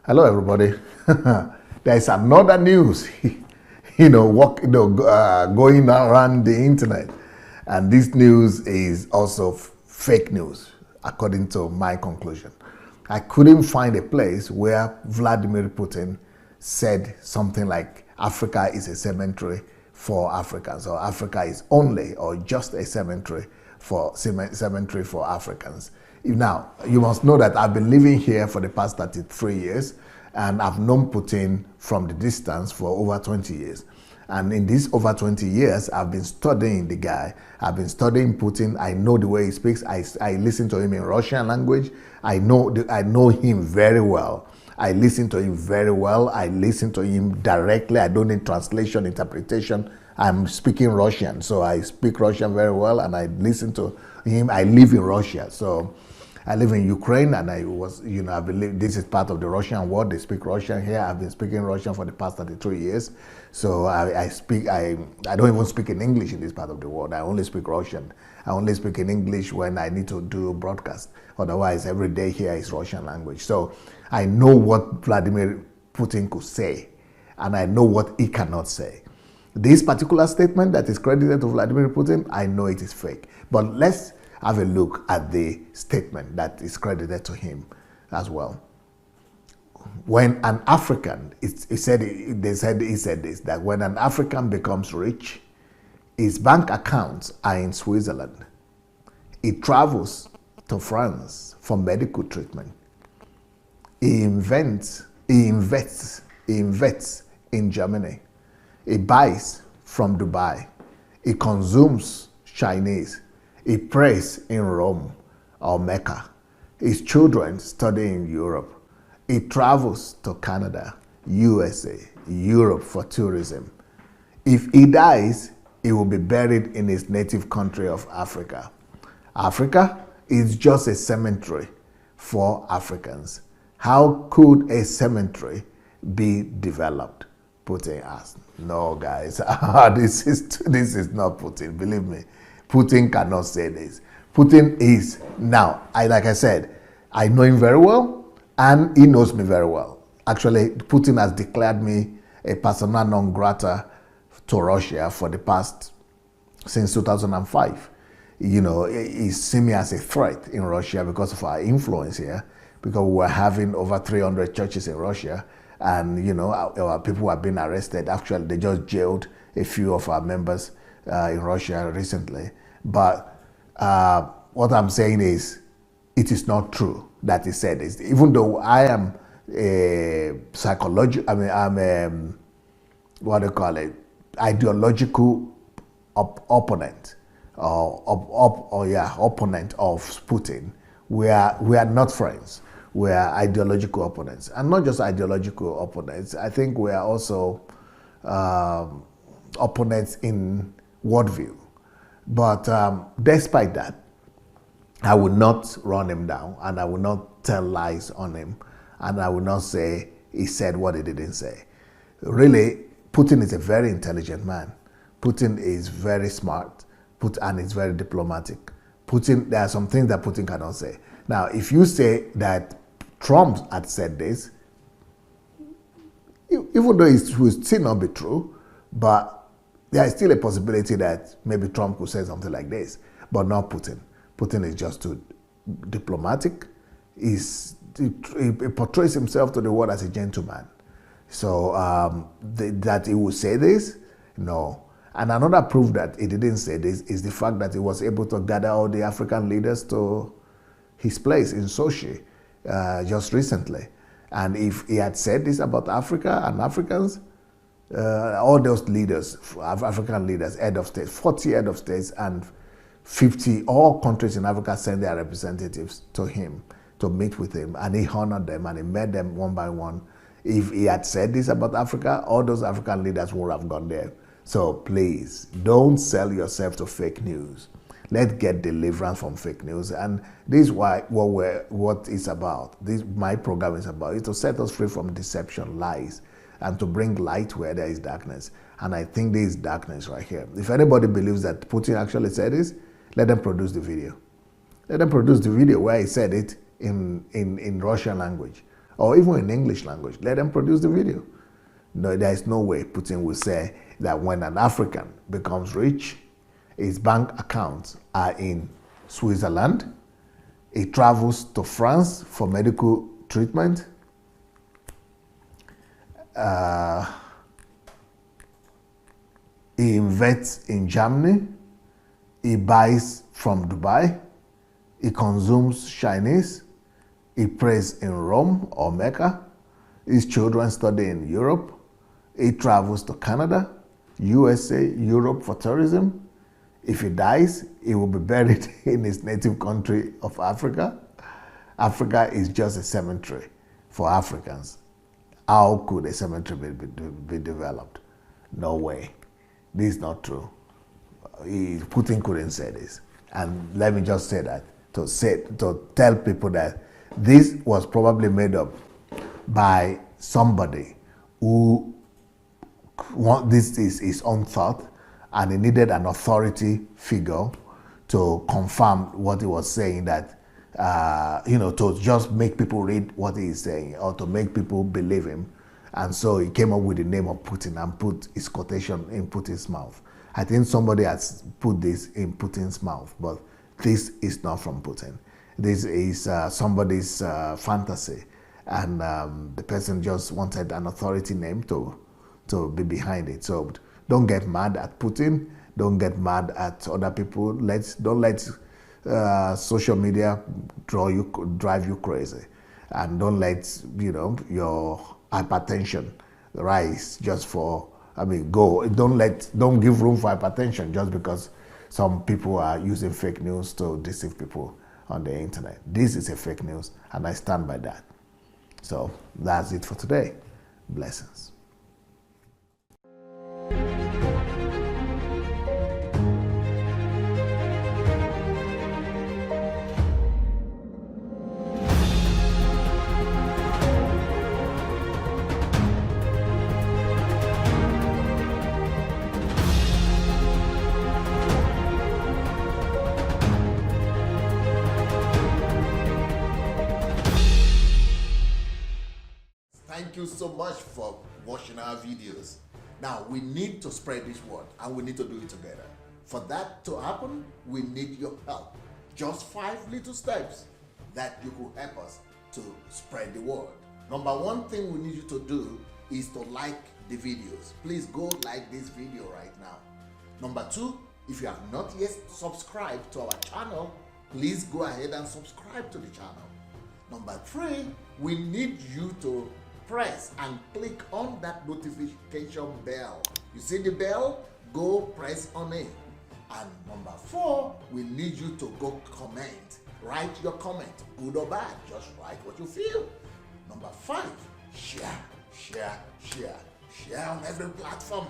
Hello, everybody. There is another news, going around the internet, and this news is also fake news, according to my conclusion. I couldn't find a place where Vladimir Putin said something like Africa is a cemetery for Africans, or Africa is only or just a cemetery for Africans. Now, you must know that I've been living here for the past 33 years, and I've known Putin from the distance for over 20 years. And in these over 20 years, I've been studying the guy. I've been studying Putin. I know the way he speaks. I listen to him in Russian language. I know him very well. I listen to him very well. I listen to him directly. I don't need translation, interpretation. I'm speaking Russian, so I speak Russian very well, and I listen to him. I live in Russia, so I live in Ukraine, and I believe this is part of the Russian world. They speak Russian here. I've been speaking Russian for the past 33 years. So I don't even speak in English in this part of the world. I only speak Russian. I only speak in English when I need to do broadcast. Otherwise, every day here is Russian language. So I know what Vladimir Putin could say, and I know what he cannot say. This particular statement that is credited to Vladimir Putin, I know it is fake. But let's have a look at the statement that is credited to him as well. When an African, he said this, that when an African becomes rich, his bank accounts are in Switzerland. He travels to France for medical treatment. He invests in Germany. He buys from Dubai. He consumes Chinese. He prays in Rome or Mecca. His children study in Europe. He travels to Canada, USA, Europe for tourism. If he dies, he will be buried in his native country of Africa. Africa is just a cemetery for Africans. How could a cemetery be developed? Putin asked. No, guys, this is not Putin. Believe me, Putin cannot say this. Putin is now. Like I said, I know him very well, and he knows me very well. Actually, Putin has declared me a persona non grata to Russia for the past since 2005. He's seen me as a threat in Russia because of our influence here, because we were having over 300 churches in Russia. And, our people have been arrested. Actually, they just jailed a few of our members in Russia recently. But what I'm saying is, it is not true that he said this. Even though I am a ideological opponent, opponent of Putin. We are not friends. We are ideological opponents, and not just ideological opponents. I think we are also opponents in worldview. But despite that, I will not run him down, and I will not tell lies on him, and I will not say he said what he didn't say. Really, Putin is a very intelligent man. Putin is very smart, and is very diplomatic. There are some things that Putin cannot say. Now, if you say that Trump had said this, even though it will still not be true, but there is still a possibility that maybe Trump could say something like this, but not Putin. Putin is just too diplomatic. He portrays himself to the world as a gentleman. So that he would say this, no. And another proof that he didn't say this is the fact that he was able to gather all the African leaders to his place in Sochi just recently. And if he had said this about Africa and Africans, all those leaders, African leaders, head of state, 40 head of states and 50, all countries in Africa sent their representatives to him to meet with him, and he honored them and he met them one by one. If he had said this about Africa, all those African leaders would have gone there. So please, don't sell yourself to fake news. Let's get deliverance from fake news. And this is what it's about. My program is about, is to set us free from deception, lies, and to bring light where there is darkness. And I think there is darkness right here. If anybody believes that Putin actually said this, let them produce the video. Let them produce the video where he said it in Russian language, or even in English language. Let them produce the video. No, there is no way Putin will say that when an African becomes rich, his bank accounts are in Switzerland, he travels to France for medical treatment, he invests in Germany, he buys from Dubai, he consumes Chinese, he prays in Rome or Mecca, his children study in Europe, he travels to Canada, USA, Europe for tourism. If he dies, he will be buried in his native country of Africa. Africa is just a cemetery for Africans. How could a cemetery be developed? No way. This is not true. Putin couldn't say this. And let me just say that, to tell people that this was probably made up by somebody who this is his own thought, and he needed an authority figure to confirm what he was saying, that to just make people read what he is saying or to make people believe him. And so he came up with the name of Putin and put his quotation in Putin's mouth. I think somebody has put this in Putin's mouth, but this is not from Putin. This is somebody's fantasy, and the person just wanted an authority name to be behind it. So don't get mad at Putin. Don't get mad at other people. Don't let social media drive you crazy, and don't let your hypertension rise just for don't give room for hypertension just because some people are using fake news to deceive people on the internet. This is a fake news, and I stand by that. So that's it for today. Blessings. Thank you so much for watching our videos. Now we need to spread this word, and we need to do it together. For that to happen, we need your help. Just 5 little steps that you could help us to spread the word. Number one thing we need you to do is to like the videos. Please go like this video right now. Number two, if you have not yet subscribed to our channel, please go ahead and subscribe to the channel. Number three, we need you to press and click on that notification bell. You see the bell? Go press on it. And number four, we need you to go comment. Write your comment, good or bad. Just write what you feel. Number five, share. Share on every platform.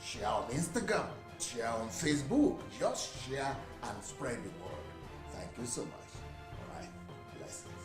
Share on Instagram. Share on Facebook. Just share and spread the word. Thank you so much. All right. Blessings.